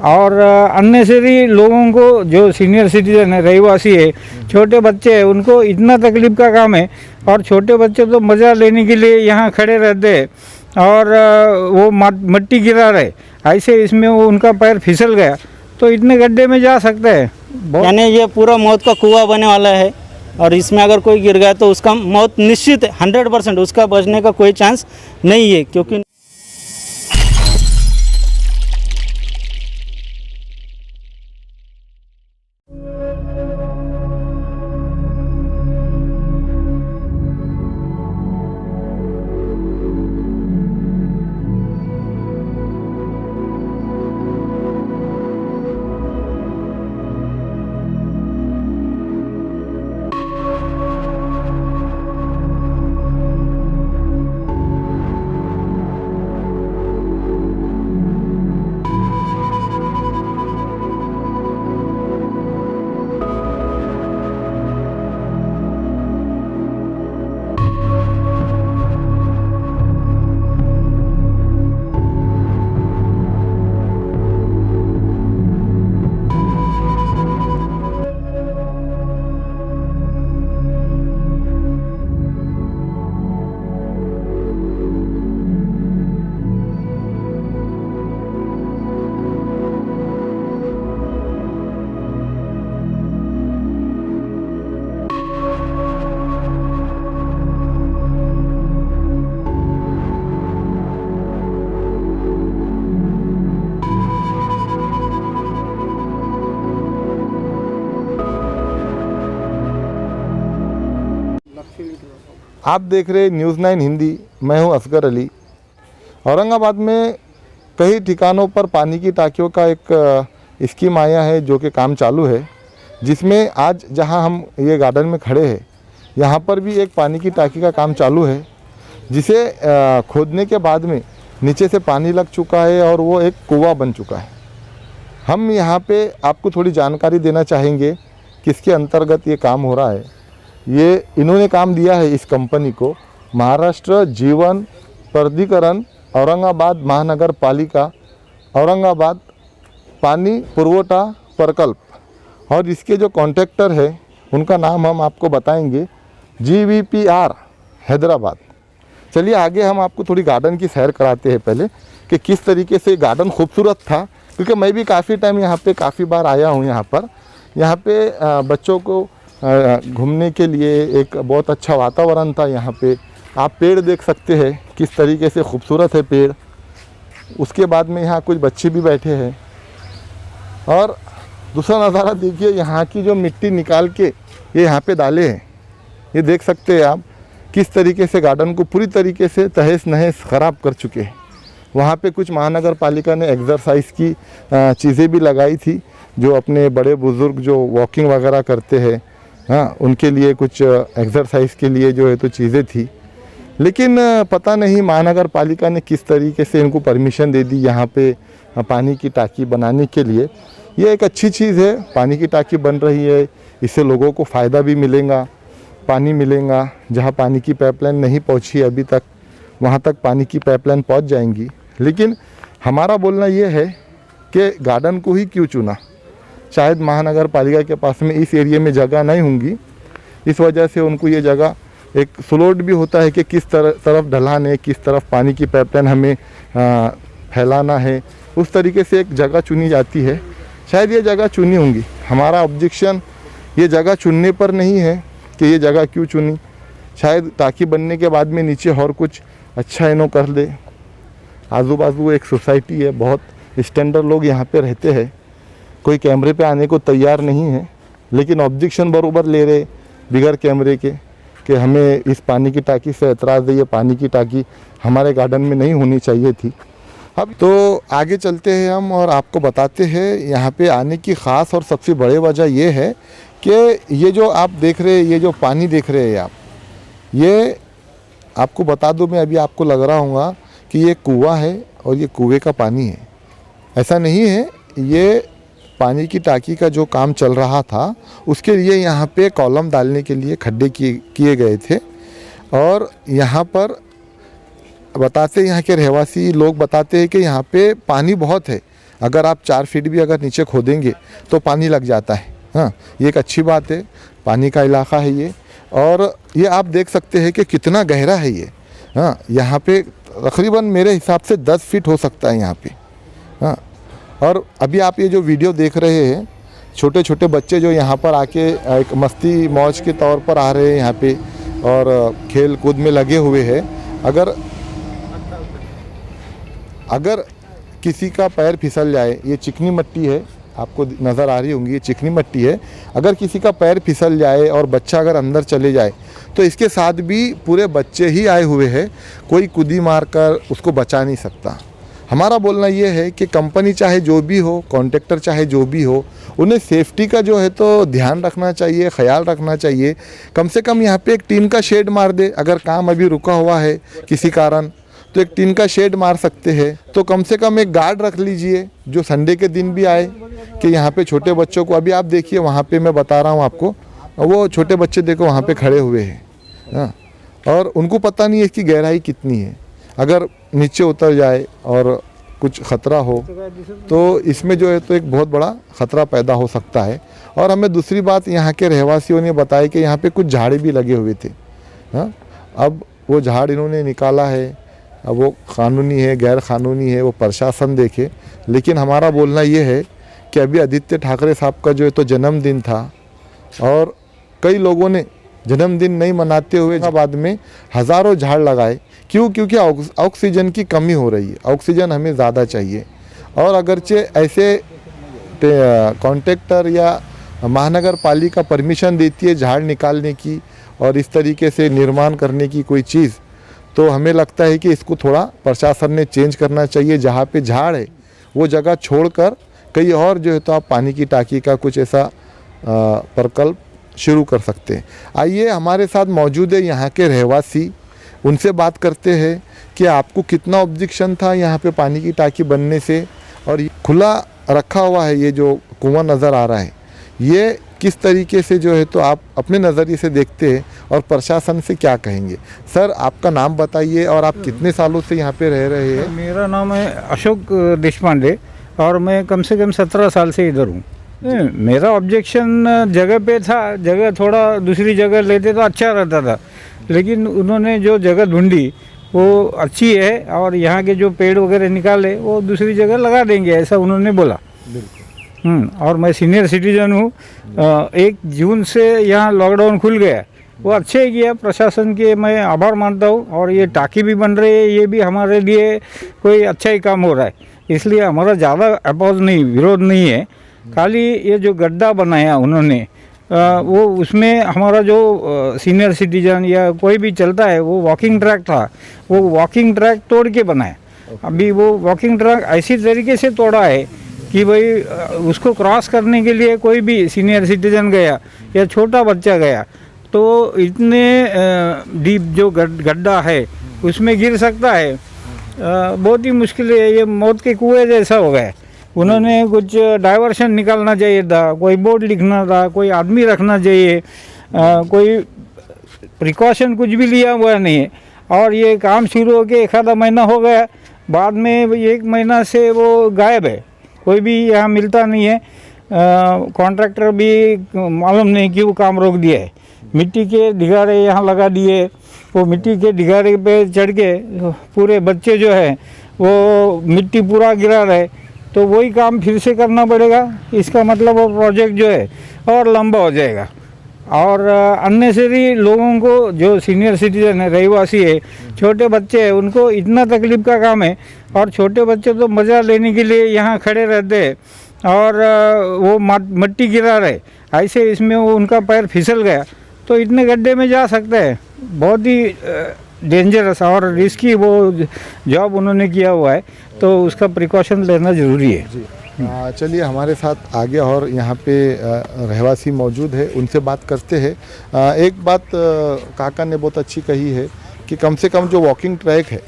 और अननेसरी लोगों को, जो सीनियर सिटीजन है, रहवासी है, छोटे बच्चे हैं, उनको इतना तकलीफ का काम है। और छोटे बच्चे तो मज़ा लेने के लिए यहाँ खड़े रहते हैं और वो मिट्टी गिरा रहे, ऐसे इसमें वो उनका पैर फिसल गया तो इतने गड्ढे में जा सकते हैं। यानी ये पूरा मौत का कुआं बनने वाला है और इसमें अगर कोई गिर गया तो उसका मौत निश्चित है, 100%, उसका बचने का कोई चांस नहीं है। क्योंकि आप देख रहे न्यूज़ 9 हिंदी। मैं हूं असगर अली। औरंगाबाद में कई ठिकानों पर पानी की टांकियों का एक स्कीम आया है जो कि काम चालू है, जिसमें आज जहां हम ये गार्डन में खड़े हैं यहां पर भी एक पानी की टांकी का काम चालू है, जिसे खोदने के बाद में नीचे से पानी लग चुका है और वो एक कुआं बन चुका है। हम यहां पे आपको थोड़ी जानकारी देना चाहेंगे किसके अंतर्गत ये काम हो रहा है। ये इन्होंने काम दिया है इस कंपनी को, महाराष्ट्र जीवन प्राधिकरण औरंगाबाद महानगर पालिका औरंगाबाद पानी पुरवठा प्रकल्प, और इसके जो कॉन्ट्रैक्टर है उनका नाम हम आपको बताएंगे, GVPR हैदराबाद। चलिए आगे हम आपको थोड़ी गार्डन की सैर कराते हैं पहले कि किस तरीके से गार्डन खूबसूरत था, क्योंकि मैं भी काफ़ी टाइम यहाँ पे काफ़ी बार आया हूँ। यहाँ पे बच्चों को घूमने के लिए एक बहुत अच्छा वातावरण था। यहाँ पे आप पेड़ देख सकते हैं किस तरीके से खूबसूरत है पेड़। उसके बाद में यहाँ कुछ बच्चे भी बैठे हैं और दूसरा नज़ारा देखिए, यहाँ की जो मिट्टी निकाल के ये यहाँ पे डाले हैं, ये देख सकते हैं आप किस तरीके से गार्डन को पूरी तरीके से तहस नहस ख़राब कर चुके हैं। वहाँ पे कुछ महानगर पालिका ने एक्सरसाइज की चीज़ें भी लगाई थी, जो अपने बड़े बुज़ुर्ग जो वॉकिंग वगैरह करते हैं, हाँ, उनके लिए कुछ एक्सरसाइज के लिए जो है तो चीज़ें थी। लेकिन पता नहीं महानगर पालिका ने किस तरीके से इनको परमिशन दे दी यहाँ पे पानी की टांकी बनाने के लिए। ये एक अच्छी चीज़ है, पानी की टांकी बन रही है, इससे लोगों को फ़ायदा भी मिलेगा, पानी मिलेगा। जहाँ पानी की पाइपलाइन नहीं पहुँची अभी तक, वहाँ तक पानी की पाइपलाइन पहुँच जाएंगी। लेकिन हमारा बोलना ये है कि गार्डन को ही क्यों चुना। शायद महानगर पालिका के पास में इस एरिया में जगह नहीं होंगी, इस वजह से उनको ये जगह एक स्लोट भी होता है कि किस तरफ ढलान है, किस तरफ पानी की पाइपलाइन हमें फैलाना है, उस तरीके से एक जगह चुनी जाती है। शायद ये जगह चुनी होंगी। हमारा ऑब्जेक्शन ये जगह चुनने पर नहीं है कि ये जगह क्यों चुनी। शायद टांकी बनने के बाद में नीचे और कुछ अच्छा इन्हों कर दे। आजू बाजू एक सोसाइटी है, बहुत स्टैंडर्ड लोग यहाँ पे रहते हैं, कोई कैमरे पे आने को तैयार नहीं है, लेकिन ऑब्जेक्शन बराबर ले रहे बिगर कैमरे के कि हमें इस पानी की टांकी से एतराज़ है, ये पानी की टांकी हमारे गार्डन में नहीं होनी चाहिए थी। अब तो आगे चलते हैं हम और आपको बताते हैं यहाँ पे आने की ख़ास और सबसे बड़ी वजह ये है कि ये जो आप देख रहे हैं, ये जो पानी देख रहे हैं आप, ये आपको बता दूँ मैं, अभी आपको लग रहा होगा कि ये कुआं है और ये कुएं का पानी है। ऐसा नहीं है, ये पानी की टांकी का जो काम चल रहा था उसके लिए यहाँ पे कॉलम डालने के लिए खड्डे किए गए थे। और यहाँ पर बताते, यहाँ के रहवासी लोग बताते हैं कि यहाँ पे पानी बहुत है अगर आप 4 फीट भी अगर नीचे खोदेंगे तो पानी लग जाता है। हाँ, ये एक अच्छी बात है, पानी का इलाका है ये। और ये आप देख सकते हैं कि कितना गहरा है ये। हाँ, यहाँ पे तकरीबन मेरे हिसाब से 10 फीट हो सकता है यहाँ पे। हाँ, और अभी आप ये जो वीडियो देख रहे हैं, छोटे छोटे बच्चे जो यहाँ पर आके एक मस्ती मौज के तौर पर आ रहे हैं यहाँ पे और खेल कूद में लगे हुए हैं। अगर किसी का पैर फिसल जाए, ये चिकनी मिट्टी है, आपको नज़र आ रही होंगी, ये चिकनी मिट्टी है। अगर किसी का पैर फिसल जाए और बच्चा अगर अंदर चले जाए तो इसके साथ भी पूरे बच्चे ही आए हुए हैं, कोई कुदी मार कर उसको बचा नहीं सकता। हमारा बोलना ये है कि कंपनी चाहे जो भी हो, कॉन्ट्रैक्टर चाहे जो भी हो, उन्हें सेफ्टी का जो है तो ध्यान रखना चाहिए, ख्याल रखना चाहिए। कम से कम यहाँ पे एक टीन का शेड मार दे। अगर काम अभी रुका हुआ है किसी कारण तो एक टीन का शेड मार सकते हैं। तो कम से कम एक गार्ड रख लीजिए जो संडे के दिन भी आए, कि यहाँ पे छोटे बच्चों को, अभी आप देखिए वहाँ पे मैं बता रहा हूँ आपको, वो छोटे बच्चे देखो वहाँ पे खड़े हुए हैं। हाँ, और उनको पता नहीं है इसकी गहराई कितनी है। अगर नीचे उतर जाए और कुछ ख़तरा हो तो इसमें जो है तो एक बहुत बड़ा ख़तरा पैदा हो सकता है। और हमें दूसरी बात यहाँ के रहवासियों ने बताई कि यहाँ पे कुछ झाड़ भी लगे हुए थे। हाँ, अब वो झाड़ इन्होंने निकाला है, अब वो कानूनी है गैर कानूनी है वो प्रशासन देखे। लेकिन हमारा बोलना ये है कि अभी आदित्य ठाकरे साहब का जो है तो जन्मदिन था और कई लोगों ने जन्मदिन नहीं मनाते हुए बाद में हज़ारों झाड़ लगाए। क्यों? क्योंकि ऑक्सीजन की कमी हो रही है, ऑक्सीजन हमें ज़्यादा चाहिए। और अगरचे ऐसे कॉन्ट्रैक्टर या महानगर पालिका परमिशन देती है झाड़ निकालने की और इस तरीके से निर्माण करने की कोई चीज़, तो हमें लगता है कि इसको थोड़ा प्रशासन ने चेंज करना चाहिए। जहाँ पे झाड़ है वो जगह छोड़कर कहीं और जो है तो आप पानी की टांकी का कुछ ऐसा प्रकल्प शुरू कर सकते हैं। आइए हमारे साथ मौजूद है यहाँ के रहवासी, उनसे बात करते हैं कि आपको कितना ऑब्जेक्शन था यहाँ पे पानी की टांकी बनने से, और खुला रखा हुआ है ये जो कुआं नज़र आ रहा है, ये किस तरीके से जो है तो आप अपने नज़रिए से देखते हैं और प्रशासन से क्या कहेंगे। सर, आपका नाम बताइए और आप कितने सालों से यहाँ पे रह रहे हैं? मेरा नाम है अशोक देशपांडे और मैं कम से कम 17 साल से इधर हूँ। मेरा ऑब्जेक्शन जगह पे था, जगह थोड़ा दूसरी जगह लेते तो अच्छा रहता था, लेकिन उन्होंने जो जगह ढूंढी वो अच्छी है और यहाँ के जो पेड़ वगैरह निकाले वो दूसरी जगह लगा देंगे, ऐसा उन्होंने बोला। और मैं सीनियर सिटीजन हूँ। 1 जून से यहाँ लॉकडाउन खुल गया, वो अच्छे ही किया प्रशासन के, मैं आभार मानता हूँ। और ये टाँकी भी बन रही है, ये भी हमारे लिए कोई अच्छा ही काम हो रहा है, इसलिए हमारा ज़्यादा अपोज नहीं, विरोध नहीं है। खाली ये जो गड्ढा बनाया उन्होंने वो उसमें हमारा जो सीनियर सिटीजन या कोई भी चलता है वो वॉकिंग ट्रैक था, वो वॉकिंग ट्रैक तोड़ के बनाया। अभी वो वॉकिंग ट्रैक ऐसी तरीके से तोड़ा है कि भाई उसको क्रॉस करने के लिए कोई भी सीनियर सिटीजन गया या छोटा बच्चा गया तो इतने डीप जो गड्ढा है उसमें गिर सकता है। बहुत ही मुश्किल है, ये मौत के कुएं जैसा हो गया। उन्होंने कुछ डाइवर्शन निकालना चाहिए था, कोई बोर्ड लिखना था, कोई आदमी रखना चाहिए, कोई प्रिकॉशन कुछ भी लिया हुआ नहीं है। और ये काम शुरू हो के 1 आधा महीना हो गया, बाद में 1 महीना से वो गायब है, कोई भी यहाँ मिलता नहीं है। कॉन्ट्रैक्टर भी मालूम नहीं क्यों काम रोक दिया है। मिट्टी के ढिगारे यहाँ लगा दिए, वो मिट्टी के ढिगारे पे चढ़ के पूरे बच्चे जो है वो मिट्टी पूरा गिरा रहे, तो वही काम फिर से करना पड़ेगा। इसका मतलब वो प्रोजेक्ट जो है और लंबा हो जाएगा और अननेसेसरी लोगों को, जो सीनियर सिटीजन है, रहवासी है, छोटे बच्चे हैं, उनको इतना तकलीफ का काम है। और छोटे बच्चे तो मज़ा लेने के लिए यहाँ खड़े रहते हैं और वो मिट्टी गिरा रहे, ऐसे इसमें वो उनका पैर फिसल गया तो इतने गड्ढे में जा सकते हैं। बहुत ही डेंजरस और रिस्की वो जॉब उन्होंने किया हुआ है, तो उसका प्रिकॉशन लेना ज़रूरी है। चलिए हमारे साथ आगे और यहाँ पे रहवासी मौजूद है, उनसे बात करते हैं। एक बात काका ने बहुत अच्छी कही है कि कम से कम जो वॉकिंग ट्रैक है,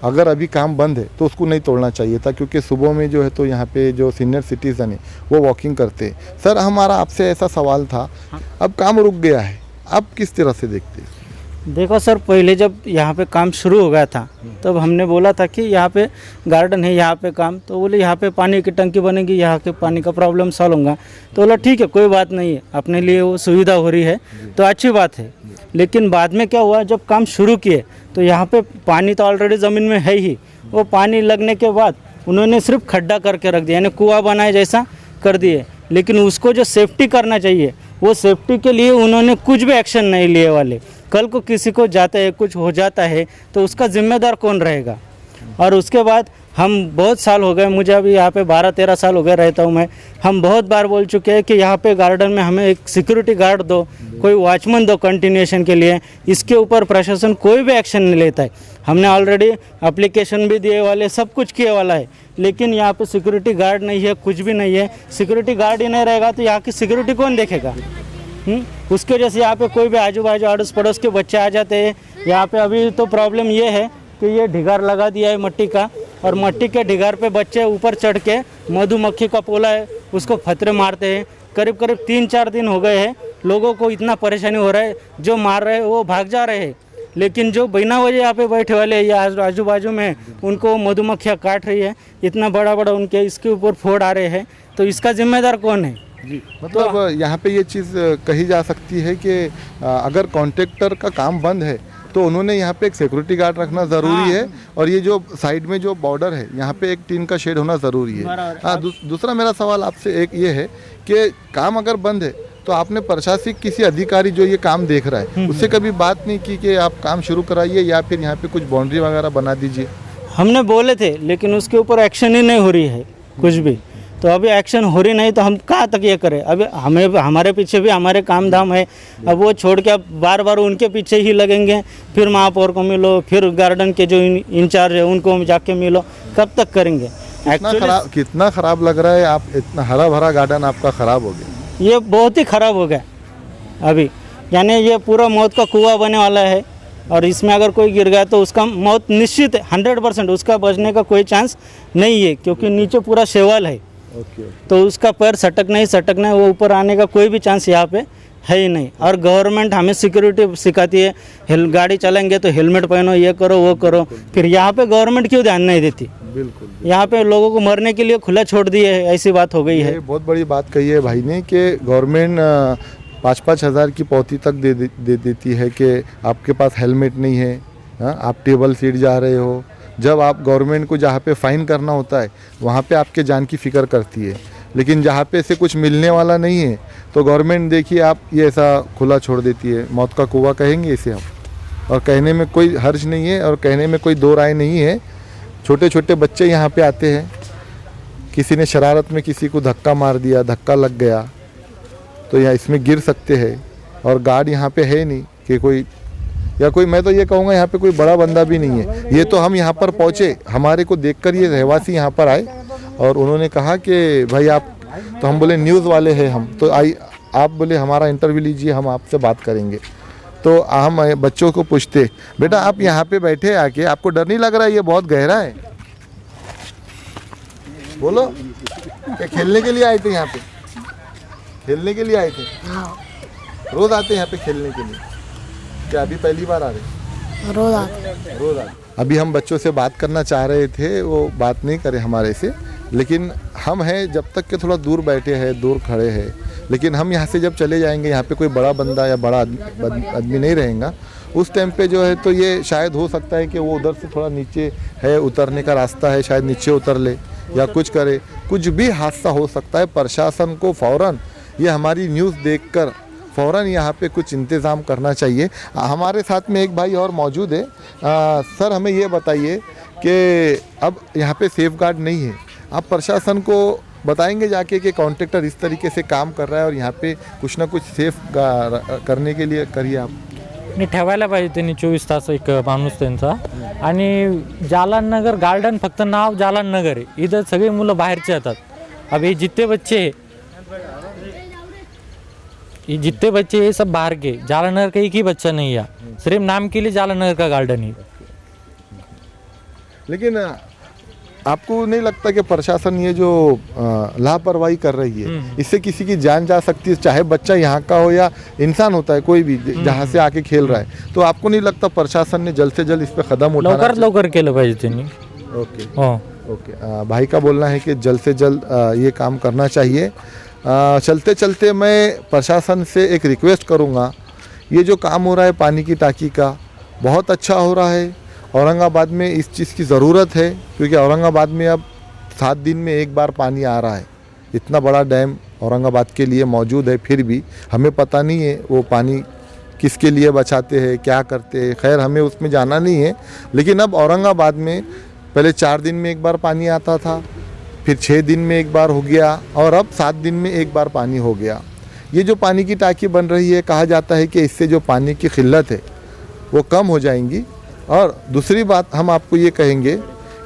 अगर अभी काम बंद है तो उसको नहीं तोड़ना चाहिए था, क्योंकि सुबह में जो है तो यहाँ पे जो सीनियर सिटीज़न है वो वॉकिंग करते हैं। सर, हमारा आपसे ऐसा सवाल था, अब काम रुक गया है, आप किस तरह से देखते हैं? देखो सर, पहले जब यहाँ पे काम शुरू हो गया था तब हमने बोला था कि यहाँ पे गार्डन है, यहाँ पे काम, तो बोले यहाँ पे पानी की टंकी बनेगी, यहाँ के पानी का प्रॉब्लम सॉल्व होगा। तो बोला ठीक है, कोई बात नहीं है, अपने लिए वो सुविधा हो रही है तो अच्छी बात है। लेकिन बाद में क्या हुआ, जब काम शुरू किए तो यहाँ पे पानी तो ऑलरेडी ज़मीन में है ही, वो पानी लगने के बाद उन्होंने सिर्फ खड्डा करके रख दिया, यानी कुआं बनाए जैसा कर दिए। लेकिन उसको जो सेफ्टी करना चाहिए, वो सेफ्टी के लिए उन्होंने कुछ भी एक्शन नहीं लिए वाले। कल को किसी को जाता है, कुछ हो जाता है तो उसका जिम्मेदार कौन रहेगा। और उसके बाद हम बहुत साल हो गए, मुझे अभी यहाँ पे 12-13 साल हो गए रहता हूँ मैं, हम बहुत बार बोल चुके हैं कि यहाँ पे गार्डन में हमें एक सिक्योरिटी गार्ड दो, कोई वॉचमैन दो कंटिन्यूएशन के लिए। इसके ऊपर प्रशासन कोई भी एक्शन नहीं लेता है। हमने ऑलरेडी एप्लीकेशन भी दिए वाले, सब कुछ किए वाला है, लेकिन यहाँ पे सिक्योरिटी गार्ड नहीं है, कुछ भी नहीं है। सिक्योरिटी गार्ड ही नहीं रहेगा तो यहाँ की सिक्योरिटी कौन देखेगा। उसके वजह से यहाँ पे कोई भी आजू बाजू अड़ोस पड़ोस के बच्चे आ जाते हैं। यहाँ पे अभी तो प्रॉब्लम ये है कि ये ढिगार लगा दिया है मट्टी का, और मट्टी के ढिगार पे बच्चे ऊपर चढ़ के मधुमक्खी का पोला है उसको फतरे मारते हैं। करीब करीब 3-4 दिन हो गए हैं, लोगों को इतना परेशानी हो रहा है, जो मार रहे हैं वो भाग जा रहे हैं, लेकिन जो बिना वजह यहाँ पे बैठे वाले हैं या आजू बाजू में उनको मधुमक्खियाँ काट रही है, इतना बड़ा बड़ा उनके इसके ऊपर फोड़ आ रहे हैं, तो इसका जिम्मेदार कौन है। जी, मतलब यहाँ पे ये चीज़ कही जा सकती है कि अगर कॉन्ट्रैक्टर का काम बंद है तो उन्होंने यहाँ पे एक सिक्योरिटी गार्ड रखना ज़रूरी है, और ये जो साइड में जो बॉर्डर है यहाँ पे एक टीन का शेड होना ज़रूरी है। हाँ, दूसरा मेरा सवाल आपसे एक ये है कि काम अगर बंद है तो आपने प्रशासनिक किसी अधिकारी जो ये काम देख रहा है उससे कभी बात नहीं की कि आप काम शुरू कराइए या फिर यहाँ पे कुछ बाउंड्री वगैरह बना दीजिए। हमने बोले थे, लेकिन उसके ऊपर एक्शन ही नहीं हो रही है कुछ भी। तो अभी एक्शन हो रही नहीं तो हम कहाँ तक ये करें। अभी हमारे पीछे भी हमारे काम धाम है, अब वो छोड़ के अब बार बार उनके पीछे ही लगेंगे। फिर महापौर को मिलो, फिर गार्डन के जो इंचार्ज है उनको जाके मिलो, कब तक करेंगे। कितना खराब लग रहा है, आप इतना हरा भरा गार्डन आपका खराब हो गया। ये बहुत ही ख़राब हो गया अभी, यानी ये पूरा मौत का कुआं बनने वाला है, और इसमें अगर कोई गिर गया तो उसका मौत निश्चित है, 100%। उसका बचने का कोई चांस नहीं है, क्योंकि नीचे पूरा शैवाल है। तो उसका पैर सटकना है, वो ऊपर आने का कोई भी चांस यहाँ पे है ही नहीं। और गवर्नमेंट हमें सिक्योरिटी सिखाती है, गाड़ी चलाएंगे तो हेलमेट पहनो, ये करो वो करो, फिर यहाँ पे गवर्नमेंट क्यों ध्यान नहीं देती। बिल्कुल, यहाँ पे लोगों को मरने के लिए खुला छोड़ दिए है, ऐसी बात हो गई है। बहुत बड़ी बात कही है भाई ने कि गवर्नमेंट 5-5 हज़ार की पौती तक दे देती है कि आपके पास हेलमेट नहीं है, हाँ, आप टेबल सीट जा रहे हो। जब आप गवर्नमेंट को जहाँ पे फ़ाइन करना होता है वहाँ पे आपके जान की फ़िक्र करती है, लेकिन जहाँ पे से कुछ मिलने वाला नहीं है तो गवर्नमेंट देखिए आप ये ऐसा खुला छोड़ देती है। मौत का कुआं कहेंगे इसे हम, और कहने में कोई हर्ज नहीं है और कहने में कोई दो राय नहीं है। छोटे छोटे बच्चे यहाँ पे आते हैं, किसी ने शरारत में किसी को धक्का मार दिया, धक्का लग गया तो यहाँ इसमें गिर सकते हैं, और गार्ड यहाँ पे है नहीं कि कोई, या कोई, मैं तो ये कहूँगा यहाँ पे कोई बड़ा बंदा भी नहीं है। ये तो हम यहाँ पर पहुँचे, हमारे को देखकर ये रहवासी यहाँ पर आए और उन्होंने कहा कि भाई आप, तो हम बोले न्यूज़ वाले हैं हम, तो आप बोले हमारा इंटरव्यू लीजिए, हम आपसे बात करेंगे। तो हम बच्चों को पूछते, बेटा आप यहाँ पे बैठे आके आपको डर नहीं लग रहा है, ये बहुत गहरा है, बोलो। क्या खेलने के लिए आए थे यहाँ पे? खेलने के लिए आए थे? रोज आते हैं यहाँ पे खेलने के लिए? क्या अभी पहली बार आ रहे? रोज आते। अभी हम बच्चों से बात करना चाह रहे थे, वो बात नहीं करे हमारे से, लेकिन हम हैं जब तक के थोड़ा दूर बैठे हैं, दूर खड़े हैं, लेकिन हम यहाँ से जब चले जाएंगे, यहाँ पे कोई बड़ा बंदा या बड़ा आदमी नहीं रहेगा, उस टाइम पे जो है तो ये शायद हो सकता है कि वो उधर से थोड़ा नीचे है, उतरने का रास्ता है, शायद नीचे उतर ले या कुछ करे, कुछ भी हादसा हो सकता है। प्रशासन को फ़ौरन ये हमारी न्यूज़ देखकर फ़ौरन यहाँ पे कुछ इंतज़ाम करना चाहिए। हमारे साथ में एक भाई और मौजूद है। सर हमें ये बताइए कि अब यहाँ पे सेफ गार्ड नहीं है, आप प्रशासन को बताएंगे जाके कि कॉन्ट्रैक्टर इस तरीके से काम कर रहा है और यहाँ पे कुछ ना कुछ सेफ करने के लिए करिए आप। नाही, ठेवायला पाहिजे त्यांनी 24 तास एक माणूस त्यांचा. आणि जालन नगर गार्डन फक्त नाव जालन नगर आहे, इधर सगळे मुलं बाहेरचे येतात. अब ये जितने बच्चे ये सब बाहर के, जालन नगर का एक ही बच्चा नहीं है, सिर्फ नाम के लिए जालन नगर का गार्डन है. लेकिन आपको नहीं लगता कि प्रशासन ये जो लापरवाही कर रही है इससे किसी की जान जा सकती है, चाहे बच्चा यहाँ का हो या इंसान होता है कोई भी जहाँ से आके खेल रहा है, तो आपको नहीं लगता प्रशासन ने जल्द से जल्द इस पर कदम उठाना लवकरात लवकर केलं पाहिजे त्यांनी. ओके हो. ओके भाई का बोलना है कि जल्द से जल्द ये काम करना चाहिए. चलते चलते मैं प्रशासन से एक रिक्वेस्ट करूँगा, ये जो काम हो रहा है पानी की टांकी का बहुत अच्छा हो रहा है. औरंगाबाद में इस चीज़ की ज़रूरत है क्योंकि औरंगाबाद में अब 7 दिन में एक बार पानी आ रहा है. इतना बड़ा डैम औरंगाबाद के लिए मौजूद है, फिर भी हमें पता नहीं है वो पानी किसके लिए बचाते हैं, क्या करते हैं. खैर हमें उसमें जाना नहीं है, लेकिन अब औरंगाबाद में पहले 4 दिन में एक बार पानी आता था, फिर 6 दिन में एक बार हो गया और अब 7 दिन में एक बार पानी हो गया. ये जो पानी की टांकी बन रही है, कहा जाता है कि इससे जो पानी की किल्लत है वो कम हो जाएंगी. और दूसरी बात हम आपको ये कहेंगे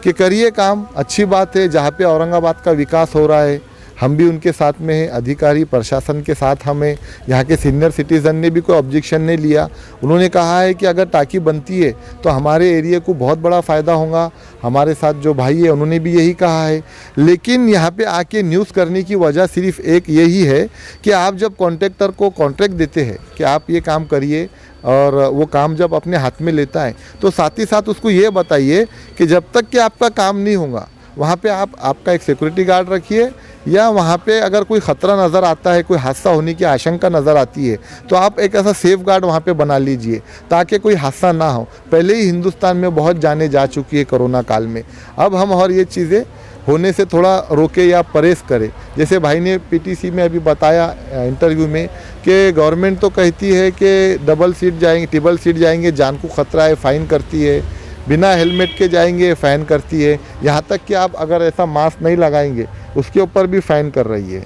कि करिए काम, अच्छी बात है. जहाँ पे औरंगाबाद का विकास हो रहा है हम भी उनके साथ में हैं, अधिकारी प्रशासन के साथ हमें. यहाँ के सीनियर सिटीज़न ने भी कोई ऑब्जेक्शन नहीं लिया. उन्होंने कहा है कि अगर टांकी बनती है तो हमारे एरिया को बहुत बड़ा फ़ायदा होगा. हमारे साथ जो भाई है उन्होंने भी यही कहा है. लेकिन यहाँ पे आके न्यूज़ करने की वजह सिर्फ एक यही है कि आप जब कॉन्ट्रैक्टर को कॉन्ट्रैक्ट देते हैं कि आप ये काम करिए और वो काम जब अपने हाथ में लेता है तो साथ ही साथ उसको ये बताइए कि जब तक कि आपका काम नहीं होगा वहाँ पे आपका एक सिक्योरिटी गार्ड रखिए, या वहाँ पे अगर कोई ख़तरा नज़र आता है, कोई हादसा होने की आशंका नज़र आती है तो आप एक ऐसा सेफ गार्ड वहाँ पे बना लीजिए ताकि कोई हादसा ना हो. पहले ही हिंदुस्तान में बहुत जाने जा चुकी है कोरोना काल में. अब हम और ये चीज़ें होने से थोड़ा रोके या परहेज करें. जैसे भाई ने पीटीसी में अभी बताया इंटरव्यू में कि गवर्नमेंट तो कहती है कि डबल सीट जाएंगे, ट्रिपल सीट जाएंगे, जान को ख़तरा है, फ़ाइन करती है. बिना हेलमेट के जाएंगे, फ़ाइन करती है. यहाँ तक कि आप अगर ऐसा मास्क नहीं लगाएंगे उसके ऊपर भी फ़ाइन कर रही है.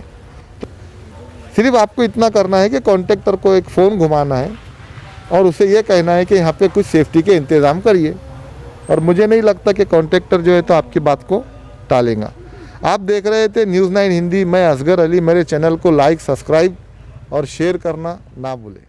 सिर्फ आपको इतना करना है कि कॉन्ट्रैक्टर को एक फ़ोन घुमाना है और उसे ये कहना है कि यहाँ पे कुछ सेफ्टी के इंतज़ाम करिए. और मुझे नहीं लगता कि कॉन्ट्रैक्टर जो है तो आपकी बात को टालेगा. आप देख रहे थे न्यूज़ 9 हिंदी. मैं असगर अली. मेरे चैनल को लाइक, सब्सक्राइब और शेयर करना ना भूलें.